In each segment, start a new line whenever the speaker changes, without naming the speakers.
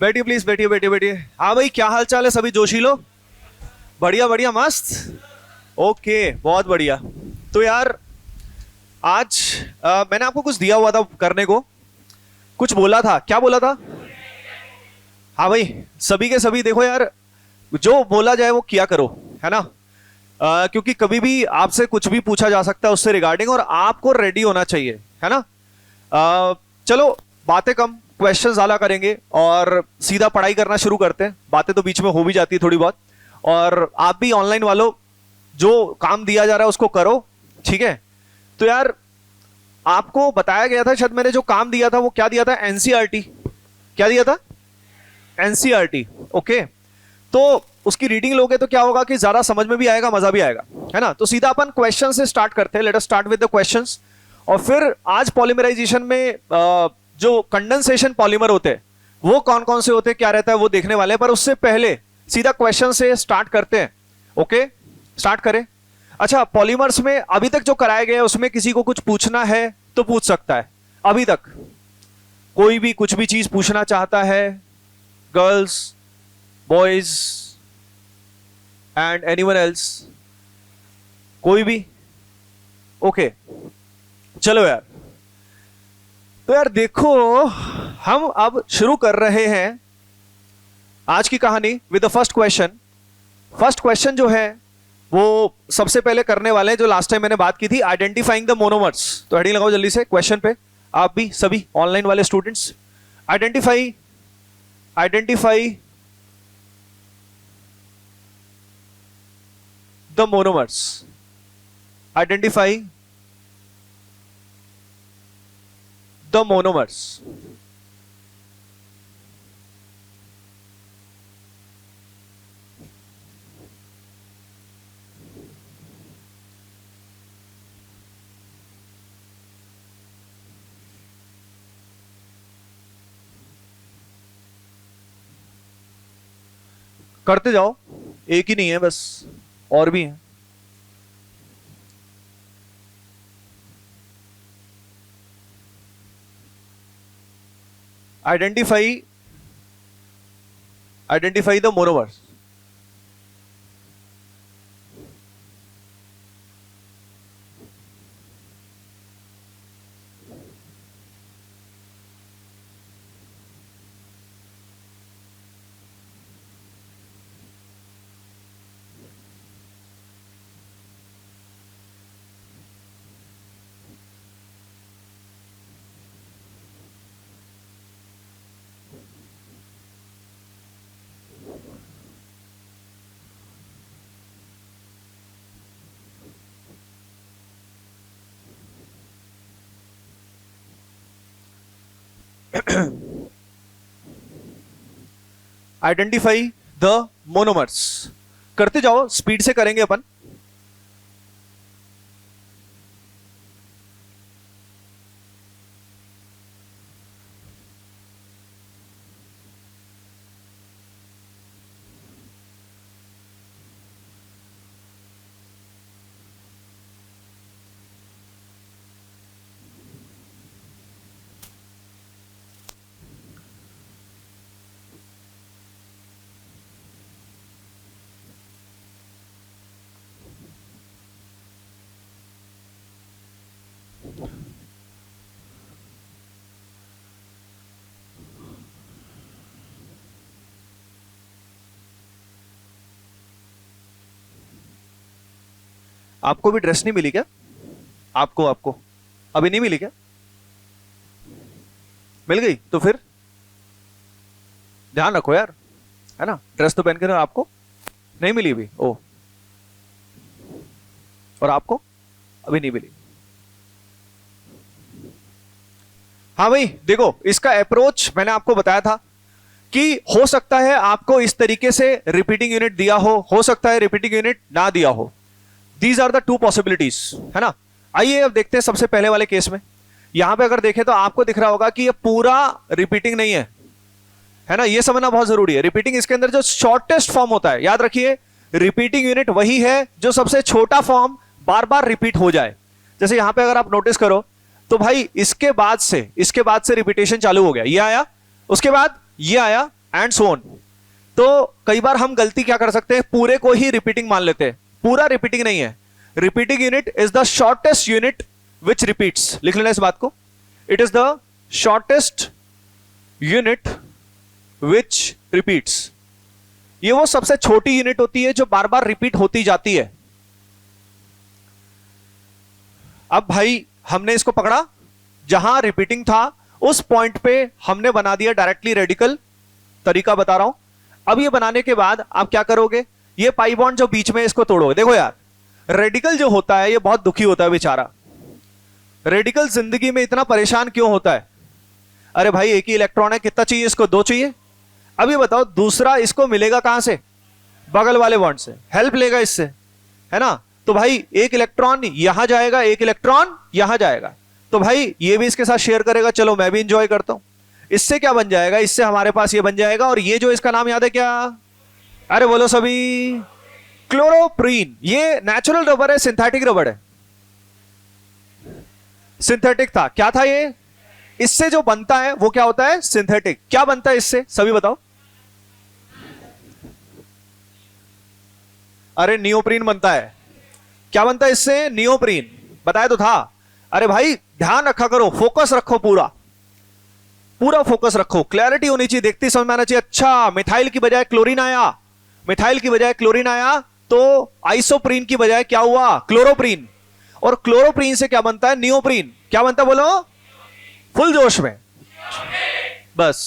बैठिए प्लीज, बैठिए बैठिए बैठिए। हाँ भाई, क्या हाल चाल है सभी जोशीलो? बढ़िया बढ़िया, मस्त। ओके, बहुत बढ़िया। तो यार आज मैंने आपको कुछ दिया हुआ था करने को, कुछ बोला था, क्या बोला था? हाँ भाई, सभी के सभी देखो यार, जो बोला जाए वो किया करो, है ना? क्योंकि कभी भी आपसे कुछ भी पूछा जा सकता है उससे रिगार्डिंग, और आपको रेडी होना चाहिए, है ना? चलो, बातें कम, क्वेश्चन ज्यादा करेंगे और सीधा पढ़ाई करना शुरू करते हैं। बातें तो बीच में हो भी जाती है थोड़ी बहुत। और आप भी ऑनलाइन वालों, जो काम दिया जा रहा है उसको करो, ठीक है? तो यार आपको बताया गया था, शायद मैंने जो काम दिया था वो क्या दिया था, एनसीईआरटी। क्या दिया था? एनसीईआरटी। ओके, तो उसकी रीडिंग लोगे तो क्या होगा कि ज्यादा समझ में भी आएगा, मजा भी आएगा, है ना? तो सीधा अपन क्वेश्चन से स्टार्ट करते हैं। Let us start with the questions. और फिर आज पॉलीमराइजेशन में जो कंडेंसेशन पॉलीमर होते हैं वो कौन कौन से होते हैं, क्या रहता है, वो देखने वाले हैं। पर उससे पहले सीधा क्वेश्चन से स्टार्ट करते हैं। ओके, स्टार्ट करें। अच्छा, पॉलीमर्स में अभी तक जो कराया गया है उसमें किसी को कुछ पूछना है तो पूछ सकता है। अभी तक कोई भी कुछ भी चीज पूछना चाहता है, girls, boys and anyone else, कोई भी? ओके, चलो यार। तो यार देखो, हम अब शुरू कर रहे हैं आज की कहानी with the first question. First question जो है वो सबसे पहले करने वाले हैं, जो लास्ट टाइम मैंने बात की थी, आइडेंटिफाइंग द मोनोमर्स। तो हेडिंग लगाओ जल्दी से क्वेश्चन पे, आप भी सभी ऑनलाइन वाले students. Identify identify the monomers. Identify the monomers. करते जाओ, एक ही नहीं है बस, और भी हैं। Identify identify the monomers. Identify the monomers. करते जाओ, स्पीड से करेंगे अपन। आपको भी ड्रेस नहीं मिली क्या? आपको आपको अभी नहीं मिली क्या? मिल गई तो फिर ध्यान रखो यार, है ना? ड्रेस तो पहन के ना, आपको नहीं मिली अभी? ओ, और आपको अभी नहीं मिली? हाँ भाई देखो, इसका अप्रोच मैंने आपको बताया था कि हो सकता है आपको इस तरीके से रिपीटिंग यूनिट दिया हो सकता है रिपीटिंग यूनिट ना दिया हो। These are the two possibilities, है ना? आइए अब देखते हैं सबसे पहले वाले केस में। यहां पे अगर देखें तो आपको दिख रहा होगा कि ये पूरा रिपीटिंग नहीं है ना? ये समझना बहुत जरूरी है। रिपीटिंग इसके अंदर जो शॉर्टेस्ट फॉर्म होता है, याद रखिए, रिपीटिंग यूनिट वही है जो सबसे छोटा फॉर्म बार बार रिपीट हो जाए। जैसे यहां पे अगर आप नोटिस करो तो भाई इसके बाद से रिपीटेशन चालू हो गया, ये आया, उसके बाद ये आया, एंड सो ऑन। तो कई बार हम गलती क्या कर सकते हैं, पूरे को ही रिपीटिंग मान लेते हैं। पूरा रिपीटिंग नहीं है। Repeating unit is the shortest unit which repeats. लिख लेना इस बात को, it is the shortest unit which repeats. ये वो सबसे छोटी यूनिट होती है जो बार बार रिपीट होती जाती है। अब भाई हमने इसको पकड़ा, जहां रिपीटिंग था उस पॉइंट पे हमने बना दिया डायरेक्टली रेडिकल। तरीका बता रहा हूं। अब ये बनाने के बाद आप क्या करोगे, ये पाई बॉन्ड जो बीच में इसको तोड़ोगे। देखो यार, रेडिकल जो होता है ये बहुत दुखी होता है बेचारा। रेडिकल जिंदगी में इतना परेशान क्यों होता है? अरे भाई एक ही इलेक्ट्रॉन है, कितना चाहिए इसको? 2 चाहिए। अब ये बताओ दूसरा इसको मिलेगा कहां से? बगल वाले बॉन्ड से। हेल्प लेगा इससे, है ना? तो भाई एक इलेक्ट्रॉन यहां जाएगा, एक इलेक्ट्रॉन यहां जाएगा, तो भाई ये भी इसके साथ शेयर करेगा। चलो मैं भी इंजॉय करता हूं। इससे क्या बन जाएगा, इससे हमारे पास ये बन जाएगा। और ये जो इसका नाम याद है क्या? अरे बोलो सभी, क्लोरोप्रीन। ये नेचुरल रबर है, सिंथेटिक रबर है। सिंथेटिक था, क्या था ये? इससे जो बनता है वो क्या होता है? सिंथेटिक। क्या बनता है इससे, सभी बताओ? अरे नियोप्रीन बनता है। क्या बनता है इससे? नियोप्रीन। बताया तो था। अरे भाई ध्यान रखा करो, फोकस रखो, पूरा पूरा फोकस रखो, क्लैरिटी होनी चाहिए, देखते समझ में आना चाहिए। अच्छा, मिथाइल की बजाय क्लोरीन आया, मिथाइल की बजाय क्लोरीन आया, तो आइसोप्रीन की बजाय क्या हुआ? क्लोरोप्रीन। और क्लोरोप्रीन से क्या बनता है? नियोप्रीन। क्या बनता है बोलो? फुल जोश में। बस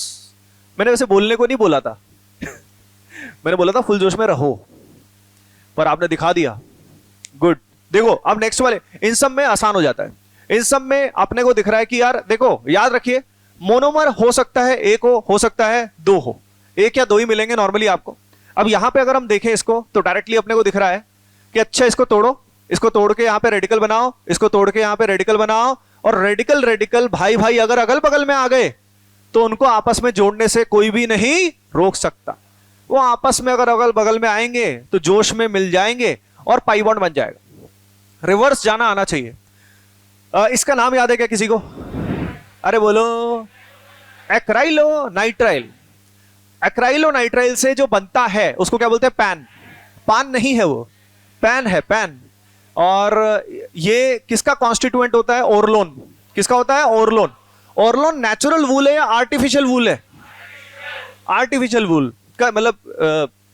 मैंने वैसे बोलने को नहीं बोला था मैंने बोला था फुल जोश में रहो, पर आपने दिखा दिया। गुड। देखो अब नेक्स्ट वाले, इन सब में आसान हो जाता है। इन सब में अपने को दिख रहा है कि यार देखो, याद रखिए, मोनोमर हो सकता है एक हो सकता है 2 हो, 1 या 2 ही मिलेंगे नॉर्मली आपको। अब यहां पे अगर हम देखें इसको, तो डायरेक्टली अपने को दिख रहा है कि अच्छा इसको तोड़ो, इसको तोड़ के यहां पे रेडिकल बनाओ, इसको तोड़ के यहां पे रेडिकल बनाओ। और रेडिकल रेडिकल भाई भाई अगर अगल बगल में आ गए तो उनको आपस में जोड़ने से कोई भी नहीं रोक सकता। वो आपस में अगर अगल बगल में आएंगे तो जोश में मिल जाएंगे और पाई बॉन्ड बन जाएगा। रिवर्स जाना आना चाहिए। इसका नाम याद है क्या किसी को? अरे बोलो, एक्राइलो नाइट्राइल। एक्राइलो नाइट्राइल से जो बनता है उसको क्या बोलते हैं? पैन। पान नहीं है वो, पैन है, पैन। और ये किसका कॉन्स्टिट्यूएंट होता है? ओरलोन। किसका होता है? ओरलोन। ओरलोन नेचुरल वूल है या आर्टिफिशियल वूल है? आर्टिफिशियल वूल का मतलब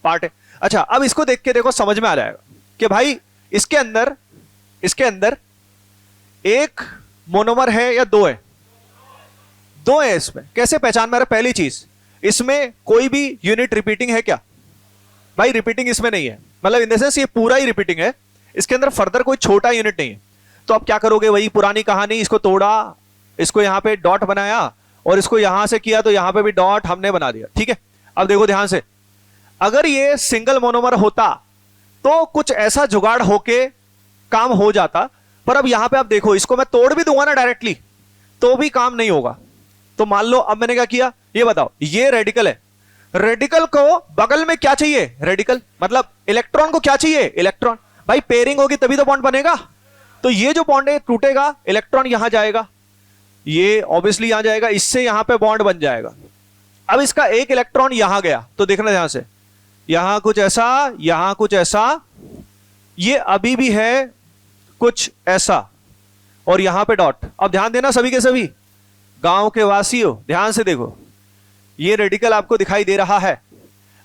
पार्ट है। अच्छा, अब इसको देख के देखो, समझ में आ जाएगा कि भाई इसके अंदर एक मोनोमर है या 2 है? 2 है। इसमें कैसे पहचान में आ रहा है? पहली चीज, इसमें कोई भी यूनिट रिपीटिंग है क्या? भाई रिपीटिंग इसमें नहीं है, मतलब इन द सेंस ये पूरा ही रिपीटिंग है, इसके अंदर फर्दर कोई छोटा यूनिट नहीं है। तो अब क्या करोगे? वही पुरानी कहानी, इसको तोड़ा, इसको यहां पे डॉट बनाया और इसको यहां से किया तो यहां पे भी डॉट हमने बना दिया। ठीक है, अब देखो ध्यान से, अगर ये सिंगल मोनोमर होता तो कुछ ऐसा जुगाड़ होके काम हो जाता, पर अब यहां पे आप देखो, इसको मैं तोड़ भी दूंगा ना डायरेक्टली तो भी काम नहीं होगा। तो मान लो अब मैंने क्या किया, ये बताओ, ये रेडिकल है, रेडिकल को बगल में क्या चाहिए? रेडिकल। मतलब इलेक्ट्रॉन को क्या चाहिए? इलेक्ट्रॉन। भाई पेयरिंग होगी तभी तो बॉन्ड बनेगा। तो ये जो बॉन्ड है टूटेगा, इलेक्ट्रॉन यहां जाएगा, ये ऑब्वियसली यहां जाएगा, इससे यहां पे बॉन्ड बन जाएगा। अब इसका एक इलेक्ट्रॉन यहां गया, तो देखना ध्यान से, यहां कुछ ऐसा, यहां कुछ ऐसा, ये अभी भी है कुछ ऐसा, और यहां पे डॉट। अब ध्यान देना सभी के सभी गांव के वासियों, ध्यान से देखो, ये रेडिकल आपको दिखाई दे रहा है।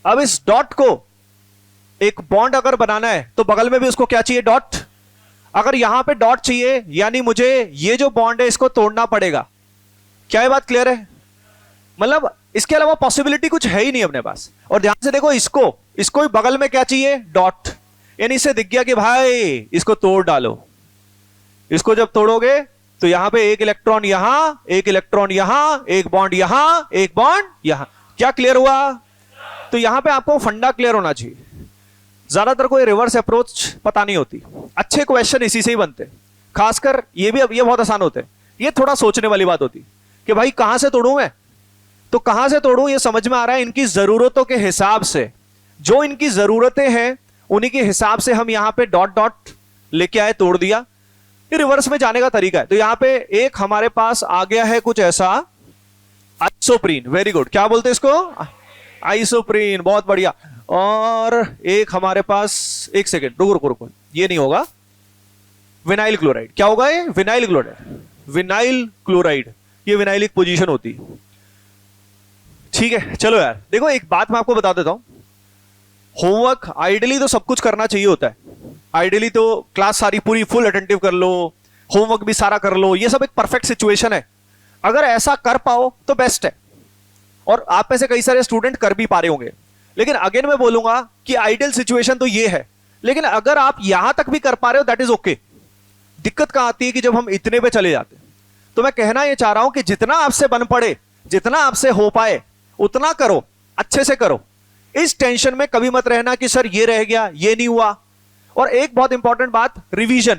अब इस डॉट को एक बॉन्ड अगर बनाना है तो बगल में भी उसको क्या चाहिए? डॉट। अगर यहां पे डॉट चाहिए यानी मुझे ये जो बॉन्ड है इसको तोड़ना पड़ेगा। क्या ये बात क्लियर है? मतलब इसके अलावा पॉसिबिलिटी कुछ है ही नहीं अपने पास। और ध्यान से देखो, इसको भी बगल में क्या चाहिए? डॉट। यानी इससे दिख गया कि भाई इसको तोड़ डालो। इसको जब तोड़ोगे तो यहां पे एक इलेक्ट्रॉन यहां, एक इलेक्ट्रॉन यहां, एक बॉन्ड यहां, एक बॉन्ड यहां। क्या क्लियर हुआ? तो यहां पे आपको फंडा क्लियर होना चाहिए। ज्यादातर कोई रिवर्स अप्रोच पता नहीं होती। अच्छे क्वेश्चन इसी से ही बनते, खासकर ये बहुत आसान होते हैं। ये थोड़ा सोचने वाली बात होती कि भाई कहां से तोड़ूं मैं, तो कहां से तोड़ूं ये समझ में आ रहा है इनकी जरूरतों के हिसाब से। जो इनकी जरूरतें हैं उन्हीं के हिसाब से हम यहां पे डॉट डॉट लेके आए, तोड़ दिया। ये रिवर्स में जाने का तरीका है। तो यहां पे एक हमारे पास आ गया है कुछ ऐसा, आइसोप्रीन। Very good. क्या बोलते हैं इसको? आइसोप्रीन, बहुत बढ़िया। और एक हमारे पास, एक सेकेंड, रुको रुको रुको, ये नहीं होगा, विनाइल क्लोराइड। क्या होगा ये? विनाइल क्लोराइड, विनाइल क्लोराइड, ये विनाइलिक पोजीशन होती है। ठीक है, चलो यार देखो एक बात मैं आपको बता देता हूं, होमवर्क आइडियली तो सब कुछ करना चाहिए होता है, आइडियली तो क्लास सारी पूरी फुल अटेंटिव कर लो, होमवर्क भी सारा कर लो, ये सब एक परफेक्ट सिचुएशन है। अगर ऐसा कर पाओ तो बेस्ट है, और आप में से कई सारे स्टूडेंट कर भी पा रहे होंगे। लेकिन अगेन मैं बोलूंगा कि आइडियल सिचुएशन तो ये है, लेकिन अगर आप यहां तक भी कर पा रहे हो दैट इज ओके। दिक्कत कहां आती है कि जब हम इतने पे चले जाते हैं। तो मैं कहना यह चाह रहा हूं कि जितना आपसे बन पड़े, जितना आपसे हो पाए उतना करो, अच्छे से करो। इस टेंशन में कभी मत रहना कि सर ये रह गया, ये नहीं हुआ। और एक बहुत इंपॉर्टेंट बात, रिवीजन।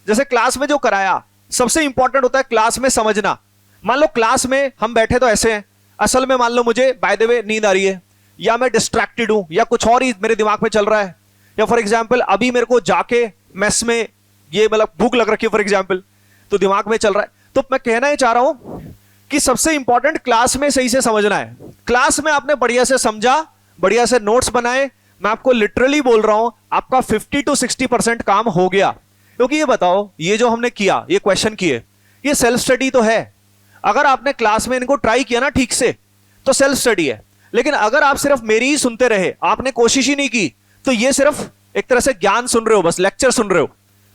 जैसे क्लास में जो कराया, सबसे इंपॉर्टेंट होता है क्लास में समझना। मान लो क्लास में हम बैठे तो ऐसे हैं, असल में मान लो मुझे बाय द वे नींद आ रही है, या मैं डिस्ट्रैक्टेड हूं, या कुछ और ही मेरे दिमाग में चल रहा है, या फॉर एग्जाम्पल अभी मेरे को जाके मेस में ये मतलब भूख लग रखी है फॉर एग्जाम्पल, तो दिमाग में चल रहा है। तो मैं कहना ही चाह रहा हूं कि सबसे इंपॉर्टेंट क्लास में सही से समझना है। क्लास में आपने बढ़िया से समझा, बढ़िया से नोट्स बनाए, मैं आपको लिटरली बोल रहा हूं आपका 50 to 60% काम हो गया। क्योंकि ये बताओ, ये जो हमने किया, ये क्वेश्चन किए, ये सेल्फ स्टडी तो है। अगर आपने क्लास में इनको ट्राई किया ना ठीक से, तो सेल्फ स्टडी है। लेकिन अगर आप सिर्फ मेरी ही सुनते रहे, आपने कोशिश ही नहीं की, तो ये सिर्फ एक तरह से ज्ञान सुन रहे हो, बस लेक्चर सुन रहे हो,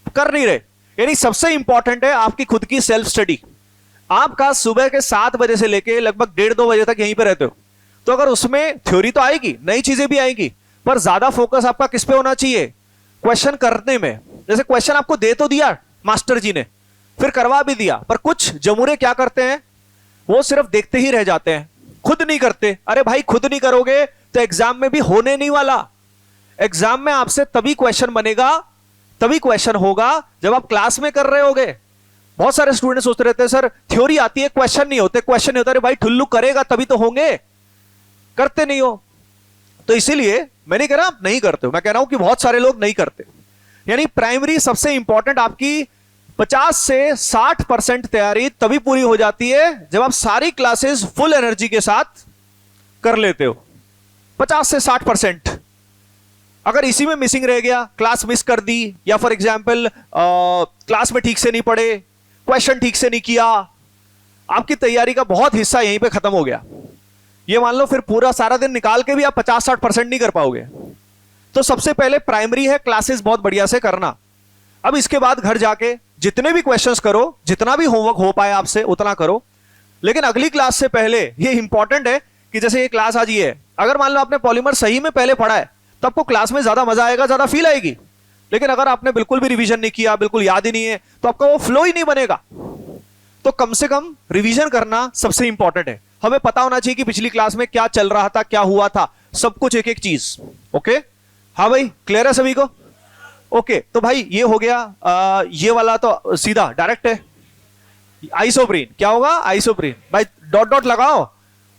कर नहीं रहे। यानी सबसे इंपॉर्टेंट है आपकी खुद की सेल्फ स्टडी। आपका सुबह के 7 बजे से लेके लगभग 1:30-2 बजे तक यहीं पे रहते हो, तो अगर उसमें थ्योरी तो आएगी, नई चीजें भी आएंगी, पर ज्यादा फोकस आपका किस पे होना चाहिए? क्वेश्चन करने में। जैसे क्वेश्चन आपको दे तो दिया मास्टर जी ने, फिर करवा भी दिया, पर कुछ जमूरे क्या करते हैं, वो सिर्फ देखते ही रह जाते हैं, खुद नहीं करते। अरे भाई खुद नहीं करोगे तो एग्जाम में भी होने नहीं वाला। एग्जाम में आपसे तभी क्वेश्चन बनेगा, तभी क्वेश्चन होगा जब आप क्लास में कर रहे होगे। बहुत सारे स्टूडेंट सोचते रहते हैं सर थ्योरी आती है, क्वेश्चन नहीं होते, क्वेश्चन नहीं होता। अरे भाई ठुल्लू करेगा तभी तो होंगे, करते नहीं हो। तो इसीलिए मैं नहीं कह रहा आप नहीं करते हो, मैं कह रहा हूं कि बहुत सारे लोग नहीं करते। यानी प्राइमरी सबसे इंपॉर्टेंट, आपकी 50 से 60% तैयारी तभी पूरी हो जाती है जब आप सारी क्लासेस फुल एनर्जी के साथ कर लेते हो। 50 से 60%। अगर इसी में मिसिंग रह गया, क्लास मिस कर दी, या फॉर एग्जाम्पल क्लास में ठीक से नहीं पढ़े, क्वेश्चन ठीक से नहीं किया, आपकी तैयारी का बहुत हिस्सा यहीं पे खत्म हो गया। ये मान लो फिर पूरा सारा दिन निकाल के भी आप 50-60% नहीं कर पाओगे। तो सबसे पहले प्राइमरी है क्लासेस बहुत बढ़िया से करना। अब इसके बाद घर जाके जितने भी क्वेश्चंस करो, जितना भी होमवर्क हो पाए आपसे उतना करो। लेकिन अगली क्लास से पहले ये इंपॉर्टेंट है कि जैसे ये क्लास आज ये है, अगर मान लो आपने पॉलीमर सही में पहले पढ़ा है तो आपको क्लास में ज्यादा मजा आएगा, ज्यादा फील आएगी। लेकिन अगर आपने बिल्कुल भी रिवीजन नहीं किया, बिल्कुल याद ही नहीं है, तो आपका वो फ्लो ही नहीं बनेगा। तो कम से कम रिवीजन करना सबसे इंपॉर्टेंट है। हमें पता होना चाहिए कि पिछली क्लास में क्या चल रहा था, क्या हुआ था, सब कुछ एक एक चीज। ओके, हाँ भाई, क्लियर है सभी को? ओके, तो भाई ये हो गया। ये वाला तो सीधा डायरेक्ट है, आइसोप्रीन। क्या होगा? आइसोप्रीन। भाई डॉट डॉट लगाओ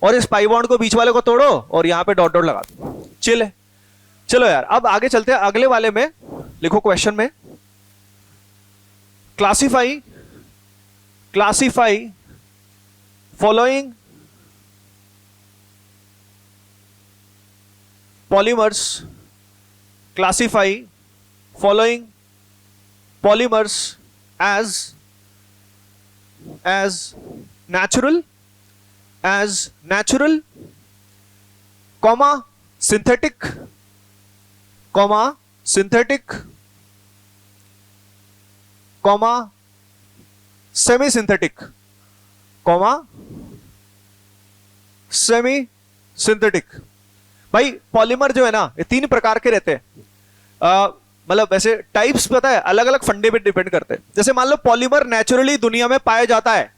और इस पाई बॉन्ड को बीच वाले को तोड़ो और यहां पे डॉट डॉट लगा दो, चिल है। चलो यार अब आगे चलते हैं। अगले वाले में लिखो क्वेश्चन में, classify following polymers, classify following polymers as natural, comma synthetic, comma semi-synthetic, semi-synthetic। भाई पॉलीमर जो है ना, ये 3 प्रकार के रहते हैं। मतलब वैसे टाइप्स पता है, अलग अलग फंडे पे डिपेंड करते हैं। जैसे मान लो पॉलीमर नेचुरली दुनिया में पाया जाता है,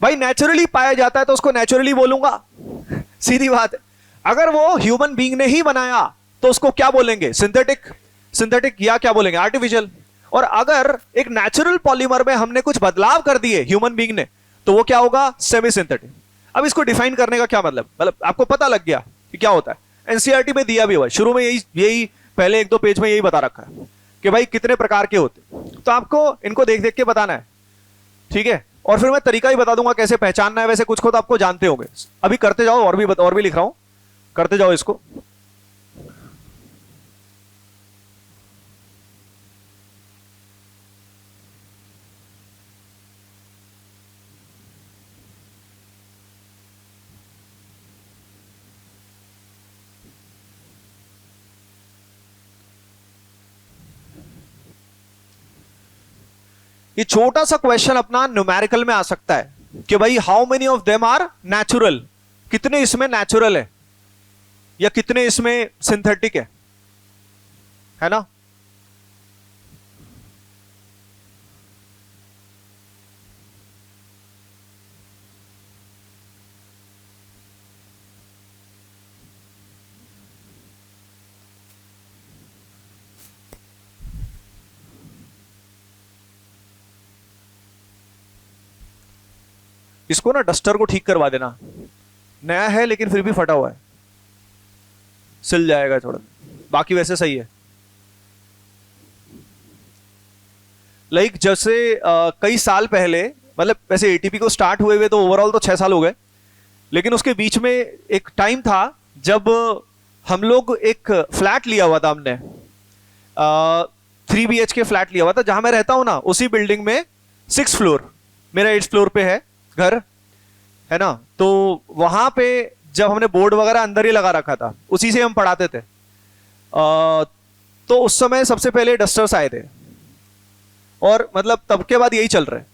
भाई नेचुरली पाया जाता है तो उसको नेचुरली बोलूंगा, सीधी बात है। अगर वो ह्यूमन बीइंग ने ही बनाया तो उसको क्या बोलेंगे? सिंथेटिक या क्या बोलेंगे? आर्टिफिशियल। और अगर एक नेचुरल पॉलीमर में हमने कुछ बदलाव कर दिए ह्यूमन बीइंग ने, तो वो क्या होगा? Semi synthetic. अब इसको डिफाइन करने का क्या मतलब आपको पता लग गया कि क्या होता है। एनसीईआरटी में दिया भी हुआ है, शुरू में यही पहले 1-2 पेज में यही बता रखा है कि भाई कितने प्रकार के होते, तो आपको इनको देख देख के बताना है, ठीक है। और फिर मैं तरीका ही बता दूंगा कैसे पहचानना है। वैसे कुछ को तो आपको जानते होंगे, अभी करते जाओ। और भी लिख रहा हूं, करते जाओ इसको। ये छोटा सा क्वेश्चन अपना न्यूमेरिकल में आ सकता है कि भाई how many of them are natural, कितने इसमें नेचुरल है या कितने इसमें सिंथेटिक है ना। इसको ना डस्टर को ठीक करवा देना, नया है लेकिन फिर भी फटा हुआ है, सिल जाएगा थोड़ा, बाकी वैसे सही है। लाइक जैसे कई साल पहले, मतलब वैसे एटीपी को स्टार्ट हुए हुए तो ओवरऑल तो 6 साल हो गए, लेकिन उसके बीच में एक टाइम था जब हम लोग एक फ्लैट लिया हुआ था हमने, 3 BHK फ्लैट लिया हुआ था जहां मैं रहता हूं ना, उसी बिल्डिंग में 6th फ्लोर, मेरा 8th फ्लोर पे है घर, है ना। तो वहां पे जब हमने बोर्ड वगैरह अंदर ही लगा रखा था, उसी से हम पढ़ाते थे। तो उस समय सबसे पहले डस्टर्स आए थे, और मतलब तब के बाद यही चल रहा है।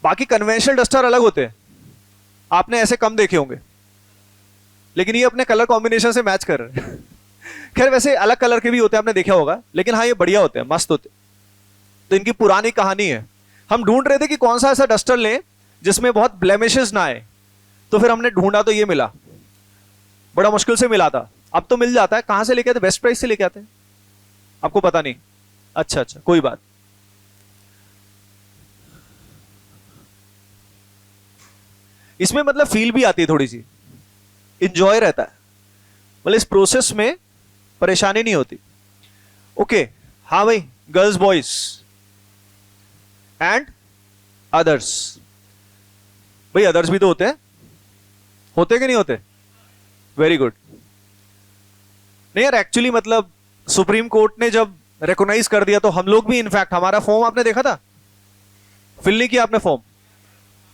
बाकी कन्वेंशनल डस्टर अलग होते हैं, आपने ऐसे कम देखे होंगे, लेकिन ये अपने कलर कॉम्बिनेशन से मैच कर रहे हैं। खैर वैसे अलग कलर के भी होते हैं, आपने देखा होगा, लेकिन हाँ ये बढ़िया होते हैं, मस्त होते हैं। तो इनकी पुरानी कहानी है। हम ढूंढ रहे थे कि कौन सा ऐसा डस्टर लें जिसमें बहुत ब्लेमिशेस ना आए, तो फिर हमने ढूंढा तो ये मिला, बड़ा मुश्किल से मिला था। अब तो मिल जाता है। कहां से लेके आते? बेस्ट प्राइस से लेके आते हैं, आपको पता नहीं? अच्छा अच्छा, कोई बात। इसमें मतलब फील भी आती है थोड़ी सी, इंजॉय रहता है, मतलब इस प्रोसेस में परेशानी नहीं होती। ओके, हाँ भाई, गर्ल्स बॉयज एंड अदर्स। भाई अदर्स भी तो होते कि नहीं होते? Very good. नहीं यार, एक्चुअली मतलब सुप्रीम कोर्ट ने जब रिकॉग्नाइज कर दिया तो हम लोग भी, इनफैक्ट हमारा फॉर्म आपने देखा था, फिल नहीं किया आपने फॉर्म,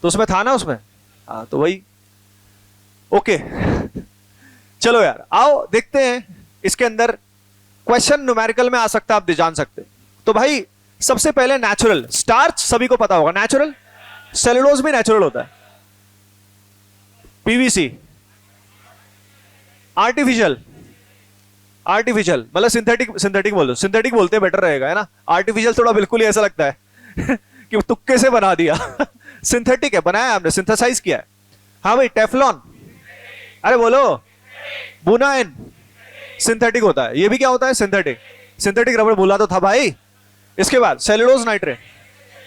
तो उसमें था ना, उसमें हाँ, तो वही। ओके चलो यार, आओ देखते हैं इसके अंदर। क्वेश्चन न्यूमेरिकल में आ सकता है, आप जान सकते। तो भाई सबसे पहले नेचुरल स्टार्च, सभी को पता होगा नेचुरल, सेलुलोज भी नेचुरल होता है। पीवीसी आर्टिफिशियल, आर्टिफिशियल मतलब सिंथेटिक, सिंथेटिक बोल दो, सिंथेटिक बोलते हैं बेटर रहेगा, है ना। आर्टिफिशियल थोड़ा बिल्कुल ही ऐसा लगता है कि तुक्के से बना दिया। सिंथेटिक है, बनाया हमने, सिंथेसाइज किया है। हाँ भाई, टेफलॉन, अरे बोलो, बुनाइन सिंथेटिक होता है। ये भी क्या होता है? सिंथेटिक। सिंथेटिक रबड़ बोला तो था भाई। इसके बाद सेलुलोज नाइट्रेट,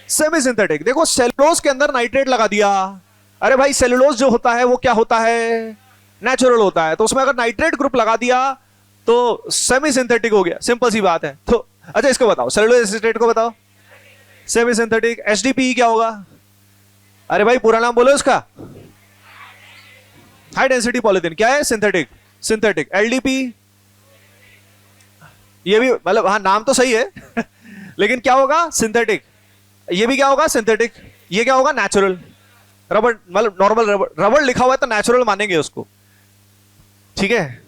सेमी सिंथेटिक। देखो सेलुलोज के अंदर नाइट्रेट लगा दिया, अरे भाई सेलुलोज जो होता है वो क्या होता है? नेचुरल होता है, तो उसमें अगर नाइट्रेट ग्रुप लगा दिया तो सेमी सिंथेटिक हो गया, सिंपल सी बात है। तो अच्छा इसको बताओ, सेलुलोज एसीटेट को बताओ, सेमी सिंथेटिक। एचडीपी क्या होगा? अरे भाई पूरा नाम बोलो इसका। हाई डेंसिटी पॉलिथीन क्या है? सिंथेटिक। सिंथेटिक। एलडीपी, ये भी मतलब हाँ नाम तो सही है लेकिन क्या होगा? सिंथेटिक। ये भी क्या होगा? सिंथेटिक। ये क्या होगा? नेचुरल। रबड़ मतलब नॉर्मल रबड़, रबड़ लिखा हुआ है तो नेचुरल मानेंगे उसको, ठीक है।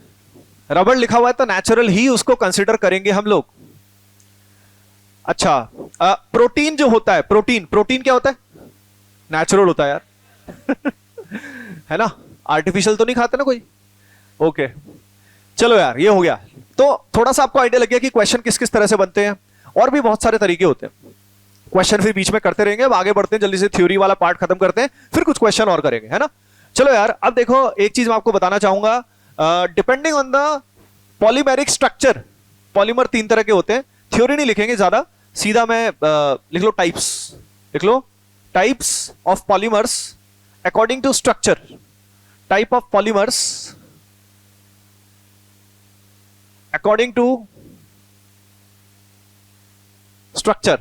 रबड़ लिखा हुआ है तो नेचुरल ही उसको कंसिडर करेंगे हम लोग। अच्छा, प्रोटीन जो होता है, प्रोटीन, प्रोटीन क्या होता है? नेचुरल होता है यार है ना, आर्टिफिशियल तो नहीं खाते ना कोई। ओके चलो यार, ये हो गया। तो थोड़ा सा आपको आइडिया लग गया कि क्वेश्चन किस किस तरह से बनते हैं, और भी बहुत सारे तरीके होते हैं। क्वेश्चन फिर बीच में करते रहेंगे, अब आगे बढ़ते हैं, जल्दी से थ्योरी वाला पार्ट खत्म करते हैं, फिर कुछ क्वेश्चन और करेंगे, है ना। चलो यार, अब देखो एक चीज मैं आपको बताना चाहूंगा, depending on the polymeric structure, polymer 3 तरह के होते हैं। थ्योरी नहीं लिखेंगे ज्यादा, सीधा मैं लिख लो टाइप्स, लिख लो types of polymers according to structure. Type of polymers according to structure.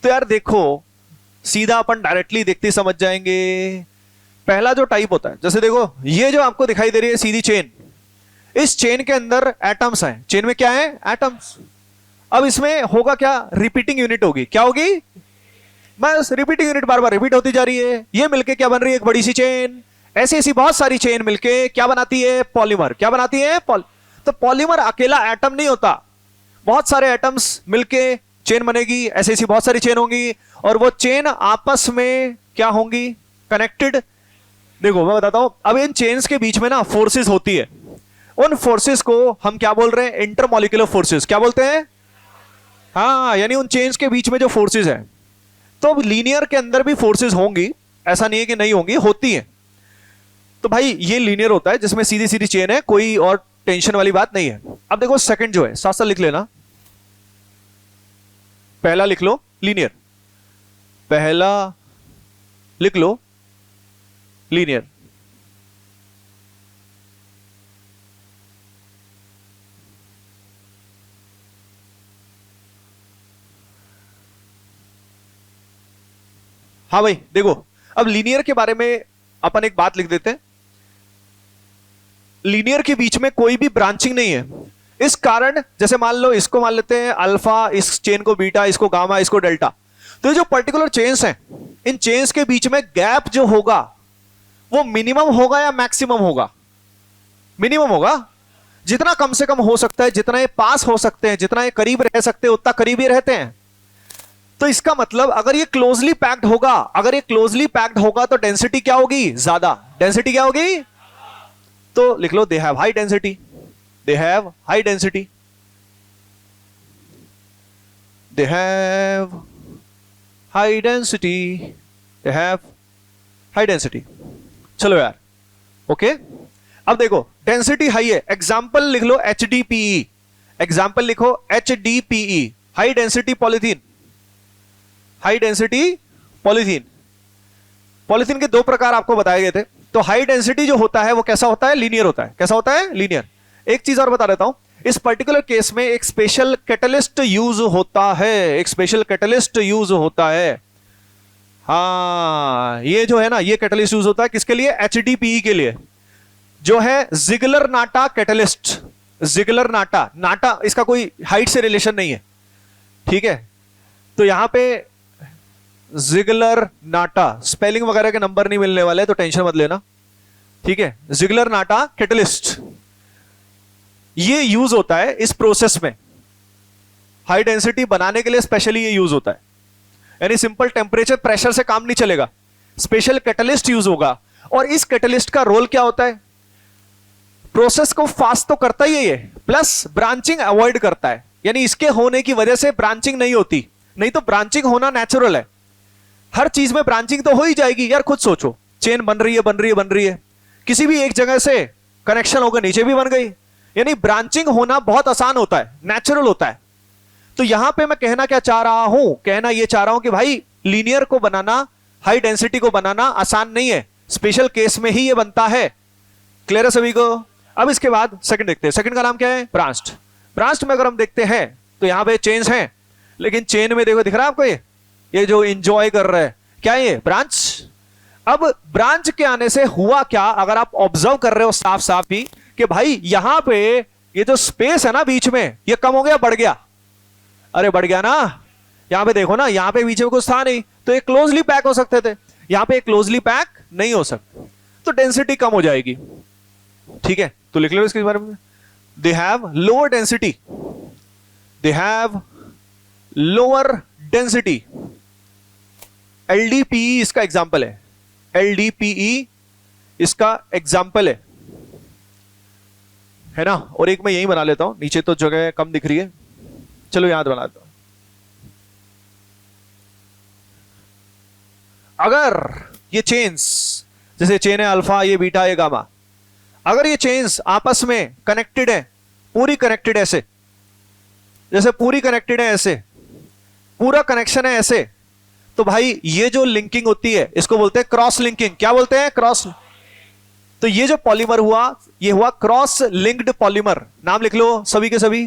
तो यार देखो, सीधा अपन डायरेक्टली देखते ही समझ जाएंगे। पहला जो टाइप होता है, जैसे देखो ये जो आपको दिखाई दे रही है सीधी चेन, इस चेन के अंदर एटम्स हैं। चेन में क्या है? एटम्स। अब इसमें होगा क्या? रिपीटिंग यूनिट होगी। क्या होगी? बस रिपीटिंग यूनिट बार बार रिपीट होती जा रही है। ये मिलके क्या बन रही है? एक बड़ी सी चेन। ऐसी ऐसी बहुत सारी चेन मिलके क्या बनाती है? पॉलीमर। क्या बनाती है? तो पॉलीमर अकेला एटम नहीं होता, बहुत सारे एटम्स मिलके चेन बनेगी। ऐसी ऐसी बहुत सारी चेन होंगी और वो चेन आपस में क्या होंगी? कनेक्टेड। देखो मैं बताता हूं, अब इन चेन्स के बीच में ना फोर्सेस होती है। उन फोर्सेस को हम क्या बोल रहे हैं? Intermolecular forces. क्या बोलते हैं? हाँ, यानी उन चेन्स के बीच में जो फोर्सेस है। तो लीनियर के अंदर भी फोर्सेस होंगी, ऐसा नहीं है कि नहीं होंगी, होती हैं। तो भाई ये लीनियर होता है जिसमें सीधी सीधी चेन है, कोई और टेंशन वाली बात नहीं है। अब देखो सेकंड जो है, साथ साथ लिख लेना। पहला लिख लो लीनियर, पहला लिख लो लीनियर। हाँ भाई देखो, अब लीनियर के बारे में अपन एक बात लिख देते हैं। लीनियर के बीच में कोई भी ब्रांचिंग नहीं है। इस कारण, जैसे मान लो इसको मान लेते हैं अल्फा, इस चेन को बीटा, इसको गामा, इसको डेल्टा। तो ये जो पर्टिकुलर चेन्स हैं, इन चेन्स के बीच में गैप जो होगा वो मिनिमम होगा या मैक्सिमम होगा? मिनिमम होगा। जितना कम से कम हो सकता है, जितना ये पास हो सकते हैं, जितना ये करीब रह सकते हैं, उतना करीब ही रहते हैं। तो इसका मतलब अगर ये क्लोजली पैक्ड होगा, अगर ये क्लोजली पैक्ड होगा तो डेंसिटी क्या होगी? ज्यादा। डेंसिटी क्या होगी? तो लिख लो they have high density. They have high density. They have high density. They have high density. चलो यार, ओके। अब देखो डेंसिटी हाई है, एग्जाम्पल लिख लो HDPE। एग्जाम्पल लिखो HDPE, high density polythene. High density polythene. Polythene के दो प्रकार आपको बताए गए थे। तो हाई डेंसिटी जो होता है वो कैसा होता है? लीनियर होता है। कैसा होता है? लीनियर। एक चीज और बता देता हूं, इस पर्टिकुलर केस में एक स्पेशल कैटलिस्ट यूज होता है। एक स्पेशल कैटलिस्ट यूज होता है। हाँ, ये जो है ना, ये कैटलिस्ट यूज होता है किसके लिए? HDPE के लिए, जो है Ziegler Natta catalyst. Ziegler Natta, नाटा इसका कोई हाइट से रिलेशन नहीं है, ठीक है। तो यहां पे जिगलर नाटा, स्पेलिंग वगैरह के नंबर नहीं मिलने वाले, तो टेंशन मत लेना, ठीक है। जिगलर नाटा कैटलिस्ट ये यूज होता है इस प्रोसेस में, हाई डेंसिटी बनाने के लिए स्पेशली ये यूज होता है। यानी सिंपल टेम्परेचर प्रेशर से काम नहीं चलेगा, स्पेशल कैटलिस्ट यूज होगा। और इस कैटलिस्ट का रोल क्या होता है? प्रोसेस को फास्ट तो करता ही है ये, प्लस ब्रांचिंग अवॉइड करता है। यानी इसके होने की वजह से ब्रांचिंग नहीं होती, नहीं तो ब्रांचिंग होना नेचुरल है। हर चीज में ब्रांचिंग तो हो ही जाएगी यार, खुद सोचो, चेन बन रही है बन रही है बन रही है, किसी भी एक जगह से कनेक्शन होकर नीचे भी बन गई। यानी ब्रांचिंग होना बहुत आसान होता है, नेचुरल होता है। तो यहां पे मैं कहना क्या चाह रहा हूं? कहना यह चाह रहा हूं कि भाई लीनियर को बनाना, हाई डेंसिटी को बनाना आसान नहीं है, स्पेशल केस में ही ये बनता है। क्लियर है सभी को? अब इसके बाद सेकंड देखते हैं। सेकंड का नाम क्या है? ब्रांच्ड। ब्रांच्ड में अगर हम देखते हैं तो यहां पे चेन्स हैं, लेकिन चेन में देखो, दिख रहा है आपको ये जो एंजॉय कर रहा है, क्या है ये? ब्रांच। अब ब्रांच के आने से हुआ क्या, अगर आप ऑब्जर्व कर रहे हो साफ साफ ही, कि भाई यहां पे ये जो स्पेस है ना बीच में, ये कम हो गया बढ़ गया? अरे बढ़ गया ना। यहां पे देखो ना, यहां पे बीच में कुछ था नहीं, तो ये क्लोजली पैक हो सकते थे, यहां पे क्लोजली पैक नहीं हो सकते, तो डेंसिटी कम हो जाएगी, ठीक है। तो लिख लो इसके बारे में, they have lower density. They have lower density. LDPE इसका एग्जाम्पल है। LDPE इसका एग्जाम्पल है ना। और एक मैं यही बना लेता हूं, नीचे तो जगह कम दिख रही है, चलो याद बनाता हूं। अगर ये चेन्स, जैसे चेन है अल्फा, ये बीटा, ये गामा, अगर ये चेन्स आपस में कनेक्टेड है, पूरी कनेक्टेड ऐसे, जैसे पूरी कनेक्टेड है ऐसे, पूरा कनेक्शन है ऐसे, तो भाई ये जो लिंकिंग होती है इसको बोलते हैं क्रॉस लिंकिंग। क्या बोलते हैं? क्रॉस। तो ये जो पॉलीमर हुआ, ये हुआ क्रॉस लिंक्ड पॉलीमर। नाम लिख लो सभी के सभी,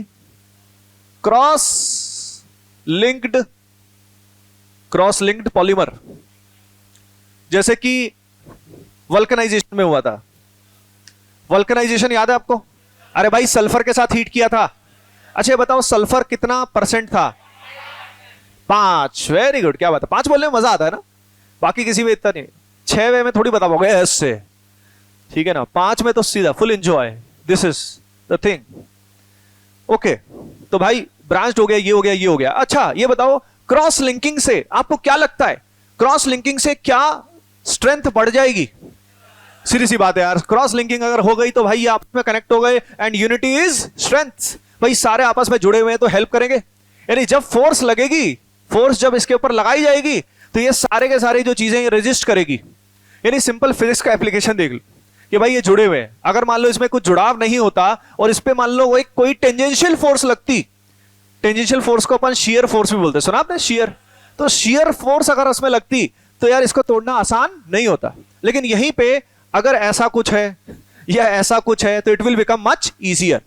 cross linked cross linked polymer, जैसे कि वल्कनाइजेशन में हुआ था। वल्कनाइजेशन याद है आपको? अरे भाई सल्फर के साथ हीट किया था। अच्छा बताओ सल्फर कितना परसेंट था? 5। वेरी गुड, क्या बात है, 5 बोलने में मजा आता है ना, बाकी किसी में इतना नहीं। 6 वे में थोड़ी बता पाओगे ऐसे, ठीक है ना, 5 में तो सीधा full enjoy, this is the thing. Okay, तो भाई ब्रांच हो गया, ये हो गया, ये हो गया। अच्छा ये बताओ क्रॉस लिंकिंग से आपको क्या लगता है, क्रॉस लिंकिंग से क्या स्ट्रेंथ बढ़ जाएगी? सीधी सी बात है यार, क्रॉस लिंकिंग अगर हो गई तो भाई आपस में कनेक्ट हो गए एंड यूनिटी इज स्ट्रेंथ। भाई सारे आपस में जुड़े हुए हैं तो हेल्प करेंगे। यानी जब फोर्स लगेगी, फोर्स जब इसके ऊपर लगाई जाएगी तो ये सारे के सारे जो चीजें रेजिस्ट करेगी। यानी सिंपल फिजिक्स का एप्लीकेशन देख लो कि भाई ये जुड़े हुए हैं, अगर मान लो इसमें कुछ जुड़ाव नहीं होता और इस पे मान लो वो एक कोई टेंजेंशियल फोर्स लगती, टेंजेंशियल फोर्स को अपन शियर फोर्स भी बोलते हैं, सुना आपने शियर? तो शियर फोर्स अगर उसमें लगती तो यार इसको तोड़ना आसान नहीं होता। लेकिन यहीं पे अगर ऐसा कुछ है या ऐसा कुछ है तो it will become much easier.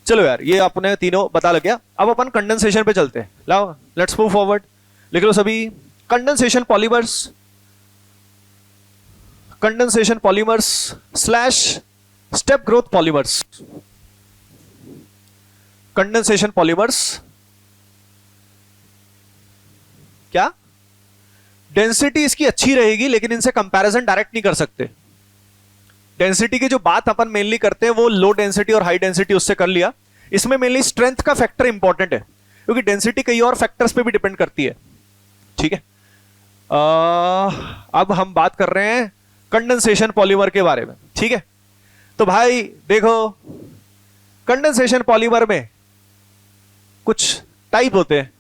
चलो यार ये अपने तीनों पता लग गया। अब अपन कंडेंसेशन पे चलते हैं, लाओ लेट्स मूव फॉरवर्ड। लिख लो सभी, condensation polymers, condensation polymers slash step growth polymers. Condensation polymers क्या डेंसिटी इसकी अच्छी रहेगी लेकिन इनसे कंपैरिजन डायरेक्ट नहीं कर सकते। डेंसिटी की जो बात अपन मेनली करते हैं वो लो डेंसिटी और हाई डेंसिटी उससे कर लिया। इसमें मेनली स्ट्रेंथ का फैक्टर इंपॉर्टेंट है क्योंकि डेंसिटी कई और फैक्टर्स पे भी डिपेंड करती है, ठीक है। अब हम बात कर रहे हैं कंडेंसेशन पॉलीमर के बारे में, ठीक है। तो भाई देखो कंडेंसेशन पॉलीमर में कुछ टाइप होते हैं।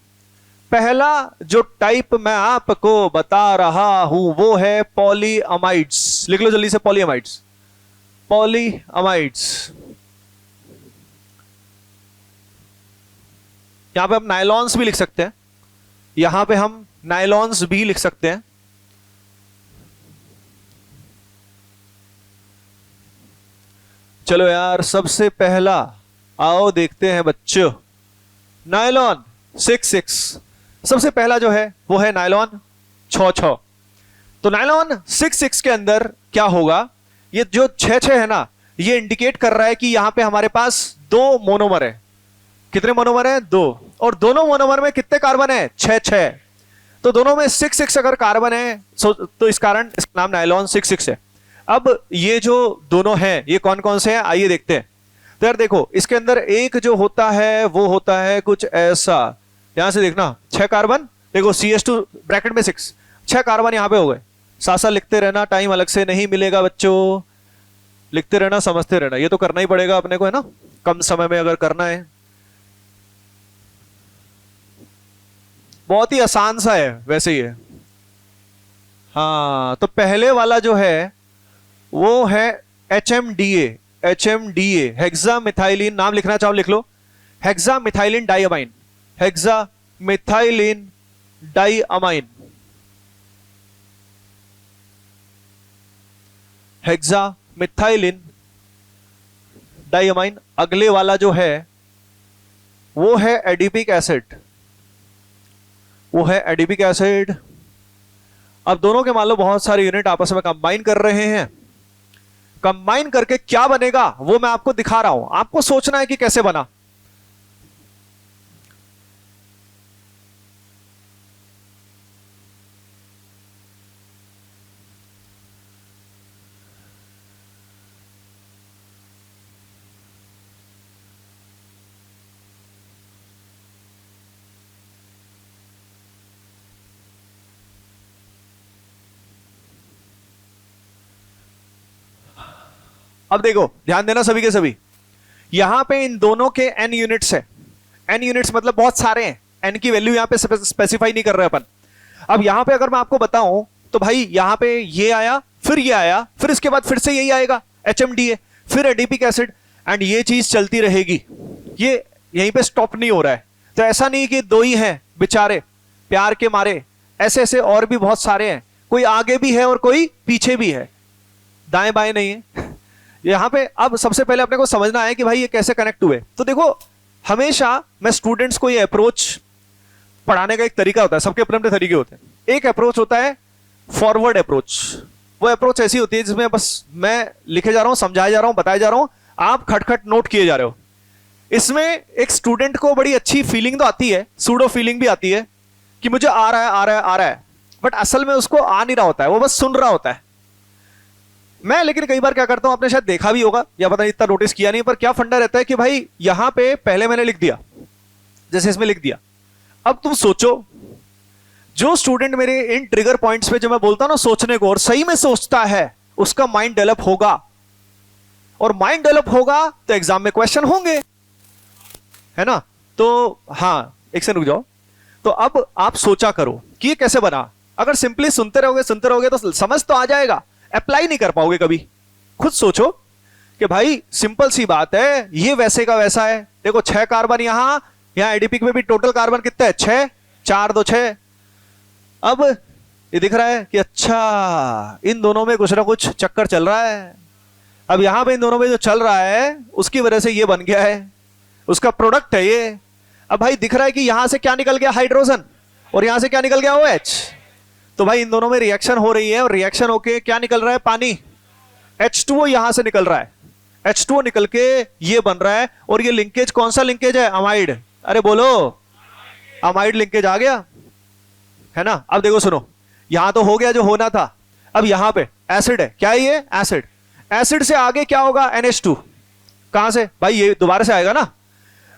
पहला जो टाइप मैं आपको बता रहा हूं वो है पॉलीअमाइड्स। लिख लो जल्दी से, पॉलीअमाइड्स, पॉलीअमाइड्स। यहां पे हम नायलॉन्स भी लिख सकते हैं, यहां पे हम नायलॉन्स भी लिख सकते हैं। चलो यार सबसे पहला आओ देखते हैं बच्चों, नायलॉन 6-6। सबसे पहला जो है वो है नायलॉन 6-6। तो नायलॉन 6-6 के अंदर क्या होगा, ये जो 6-6 है ना, ये इंडिकेट कर रहा है कि यहां पे हमारे पास 2 मोनोमर है। कितने मोनोमर है? 2। और दोनों मोनोमर में कितने कार्बन है? 6-6। तो दोनों में 6-6 अगर कार्बन है तो इस कारण इसका नाम नायलॉन 6-6 है। अब ये जो दोनों हैं ये कौन कौन से हैं आइए देखते हैं। तो यार देखो इसके अंदर एक जो होता है वो होता है कुछ ऐसा, यहां से देखना 6 कार्बन, देखो CH2 ब्रैकेट में 6, 6 कार्बन यहां पे हो गए। साथ साथ लिखते रहना, टाइम अलग से नहीं मिलेगा बच्चों, लिखते रहना, समझते रहना, ये तो करना ही पड़ेगा अपने को, है ना, कम समय में अगर करना है। बहुत ही आसान सा है वैसे ही है। हाँ तो पहले वाला जो है वो है HMDA, HMDA हेक्सा मिथाइलिन, नाम लिखना चाहो लिख लो, hexamethylene diamine, hexamethylene diamine, hexamethylene diamine. अगले वाला जो है वो है एडिपिक एसिड, वो है एडिपिक एसिड। अब दोनों के मान लो बहुत सारे यूनिट आपस में कंबाइन कर रहे हैं, कंबाइन करके क्या बनेगा वो मैं आपको दिखा रहा हूं, आपको सोचना है कि कैसे बना। अब देखो ध्यान देना सभी के सभी, यहां पे इन दोनों के n यूनिट्स है। n यूनिट्स मतलब बहुत सारे हैं, n की वैल्यू यहां पे स्पेसिफाई नहीं कर रहे अपन। अब यहां पे अगर मैं आपको बताऊं तो भाई यहां पे ये आया, फिर ये आया, फिर इसके बाद फिर से यही आएगा HMDA, फिर एडिपिक एसिड, एंड ये चीज चलती रहेगी, ये यहीं पे स्टॉप नहीं हो रहा है। तो ऐसा नहीं कि 2 ही हैं बेचारे प्यार के मारे, ऐसे ऐसे और भी बहुत सारे हैं, कोई आगे भी है और कोई पीछे भी है, दाएं बाएं नहीं है यहां पे। अब सबसे पहले अपने को समझना है कि भाई ये कैसे कनेक्ट हुए। तो देखो हमेशा मैं स्टूडेंट्स को ये अप्रोच पढ़ाने का एक तरीका होता है, सबके अपने अपने तरीके होते हैं। एक अप्रोच होता है फॉरवर्ड अप्रोच। वो अप्रोच ऐसी होती है जिसमें बस मैं लिखे जा रहा हूं, समझाया जा रहा हूं, बताया जा रहा हूं, आप खटखट नोट किए जा रहे हो। इसमें एक स्टूडेंट को बड़ी अच्छी फीलिंग तो आती है, सूडो फीलिंग भी आती है कि मुझे आ रहा है आ रहा है आ रहा है, बट असल में उसको आ नहीं रहा होता है, वो बस सुन रहा होता है। मैं लेकिन कई बार क्या करता हूं, आपने शायद देखा भी होगा या पता नहीं इतना नोटिस किया नहीं, पर क्या फंडा रहता है कि भाई यहां पे पहले मैंने लिख दिया, जैसे इसमें लिख दिया। अब तुम सोचो, जो स्टूडेंट मेरे इन ट्रिगर पॉइंट्स पे जो मैं बोलता हूं ना सोचने को, और सही में सोचता है, उसका माइंड डेवलप होगा, और माइंड डेवलप होगा तो एग्जाम में क्वेश्चन होंगे, है ना। तो हाँ, एक से रुक जाओ। तो अब आप सोचा करो कि ये कैसे बना। अगर सिंपली सुनते रहोगे तो समझ तो आ जाएगा, अप्लाई नहीं कर पाओगे कभी। खुद सोचो कि भाई सिंपल सी बात है, ये वैसे का वैसा है। देखो 6 कार्बन यहां एडीपी में भी टोटल कार्बन कितना है, 6, 4 2 6। अब ये दिख रहा है कि अच्छा इन दोनों में कुछ ना कुछ चक्कर चल रहा है। अब यहां पे इन दोनों में जो चल रहा है उसकी वजह से ये बन गया है, उसका प्रोडक्ट है ये। अब भाई दिख रहा है कि यहां से क्या निकल गया, हाइड्रोजन, और यहां से क्या निकल गया, OH। तो भाई इन दोनों में रिएक्शन हो रही है, और रिएक्शन होके क्या निकल रहा है, पानी, H2O यहां से निकल रहा है। H2O निकल के ये बन रहा है, और ये लिंकेज कौन सा लिंकेज है, अमाइड। अरे बोलो, अमाइड लिंकेज आ गया, है ना। अब देखो सुनो, यहां तो हो गया जो होना था। अब यहां पे एसिड है, क्या है ये, एसिड। एसिड से आगे क्या होगा, NH2। कहां से भाई, ये दोबारा से आएगा ना।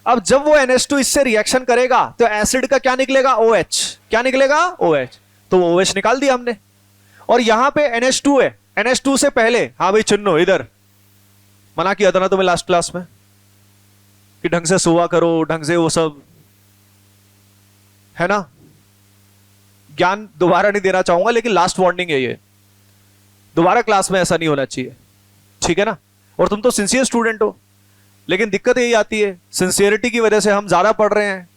अब जब वो NH2 इससे रिएक्शन करेगा तो एसिड का क्या निकलेगा, OH। क्या निकलेगा, OH। तो OH निकाल दिया हमने, और यहां पे NH2 है। NH2 से पहले, हाँ भाई चुनो, इधर मना किया था ना तुम्हें लास्ट क्लास में कि ढंग से सोआ करो, ढंग से वो सब, है ना। ज्ञान दोबारा नहीं देना चाहूंगा, लेकिन लास्ट वार्निंग है ये, दोबारा क्लास में ऐसा नहीं होना चाहिए, ठीक है ना। और तुम तो सिंसियर स्टूडेंट हो, लेकिन दिक्कत यही आती है, सिंसियरिटी की वजह से हम ज्यादा पढ़ रहे हैं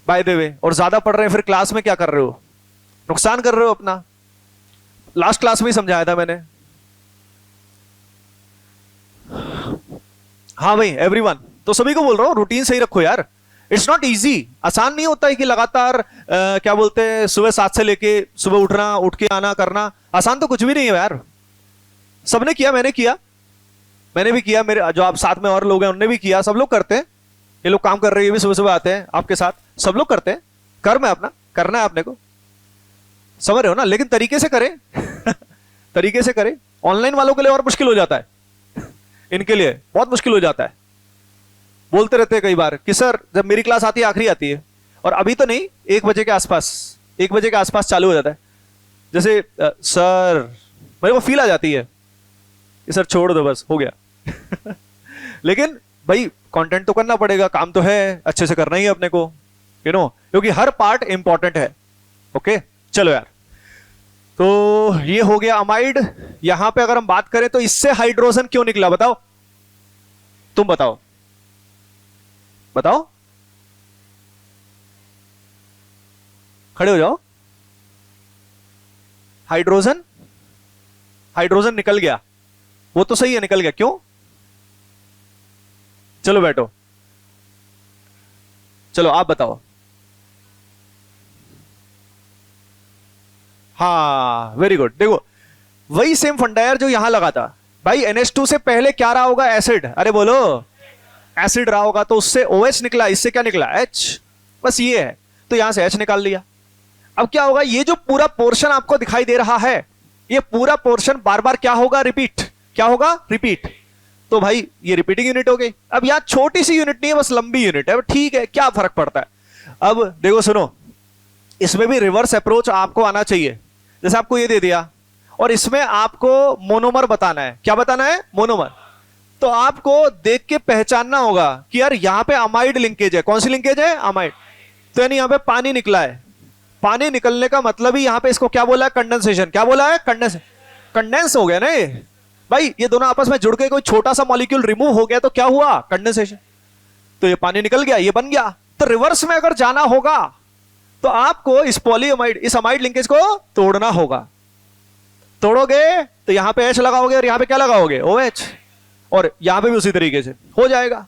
बाय द वे, और ज्यादा पढ़ रहे हैं, फिर क्लास में क्या कर रहे हो, नुकसान कर रहे हो अपना। लास्ट क्लास में ही समझाया था मैंने। हाँ भाई एवरीवन, तो सभी को बोल रहा हूं रूटीन सही रखो यार। इट्स नॉट इजी, आसान नहीं होता है कि लगातार क्या बोलते हैं, सुबह 7 से लेके सुबह उठना, उठ के आना, करना। आसान तो कुछ भी नहीं है यार। सबने किया, मैंने भी किया, मेरे जो आप साथ में और लोग हैं उनने भी किया, सब लोग करते हैं। ये लोग काम कर रहे हैं, ये भी सुबह सुबह आते हैं आपके साथ, सब लोग करते हैं। कर्म है अपना, करना है आपने को, समझ रहे हो ना। लेकिन तरीके से करें तरीके से करें। ऑनलाइन वालों के लिए और मुश्किल हो जाता है इनके लिए बहुत मुश्किल हो जाता है। बोलते रहते हैं कई बार कि सर जब मेरी क्लास आती है, आखिरी आती है, और अभी तो नहीं, 1 बजे के आसपास, 1 बजे के आसपास चालू हो जाता है। जैसे सर, मेरे को फील आ जाती है कि सर छोड़ दो बस, हो गया लेकिन भाई कंटेंट तो करना पड़ेगा, काम तो है, अच्छे से करना ही है अपने को, यू नो, क्योंकि हर पार्ट इंपॉर्टेंट है। ओके चलो यार, तो ये हो गया अमाइड। यहां पे अगर हम बात करें तो इससे हाइड्रोजन क्यों निकला, बताओ, तुम बताओ, बताओ, खड़े हो जाओ। हाइड्रोजन, हाइड्रोजन निकल गया, वो तो सही है, निकल गया, क्यों, चलो बैठो, चलो आप बताओ। हाँ वेरी गुड। देखो वही सेम फंडा यार जो यहां लगा था भाई। NH2 से पहले क्या रहा होगा, एसिड। अरे बोलो, एसिड रहा होगा, तो उससे OH निकला, इससे क्या निकला, H। बस ये है, तो यहां से H निकाल लिया। अब क्या होगा, ये जो पूरा पोर्शन आपको दिखाई दे रहा है, ये पूरा पोर्शन बार बार क्या होगा, रिपीट। क्या होगा, रिपीट। तो भाई ये रिपीटिंग यूनिट हो गई। अब यहां छोटी सी यूनिट नहीं है, बस लंबी यूनिट है, ठीक है, क्या फर्क पड़ता है। अब देखो सुनो, इसमें भी रिवर्स अप्रोच आपको आना चाहिए। जैसे आपको ये दे दिया, और इसमें आपको मोनोमर बताना है। क्या बताना है, मोनोमर। तो आपको देख के पहचानना होगा कि यार यहां पे अमाइड लिंकेज है। कौन सी लिंकेज है, अमाइड। तो यानी यहां पे पानी निकला है। पानी निकलने का मतलब ही यहां पे इसको क्या बोला है, कंडेंसेशन। क्या बोला है, कंडेंस हो गया ना ये भाई। ये दोनों आपस में जुड़ के कोई छोटा सा मॉलिक्यूल रिमूव हो गया तो क्या हुआ, कंडेंसेशन। तो ये पानी निकल गया, ये बन गया। तो रिवर्स में अगर जाना होगा तो आपको इस पॉलीअमाइड, इस अमाइड लिंकेज को तोड़ना होगा। तोड़ोगे तो यहां पे H लगाओगे, और यहां पे क्या लगाओगे, OH, और यहां पे भी उसी तरीके से हो जाएगा।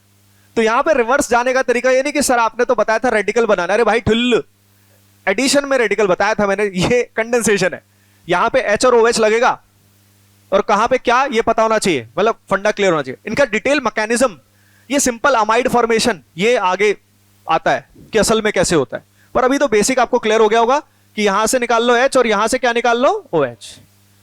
तो यहां पे रिवर्स जाने का तरीका ये नहीं कि सर आपने तो बताया था रेडिकल बनाना। अरे भाई ठुल्ल, एडिशन में रेडिकल बताया था मैंने, ये कंडेंसेशन है। यहां पे H और OH लगेगा और कहां पे क्या, ये पता होना चाहिए, मतलब फंडा क्लियर होना चाहिए। इनका डिटेल मैकेनिज्म, ये सिंपल अमाइड फॉर्मेशन, ये आगे आता है कि असल में कैसे होता है, पर अभी तो बेसिक आपको क्लियर हो गया होगा कि यहां से निकाल लो H और यहां से क्या निकाल लो OH।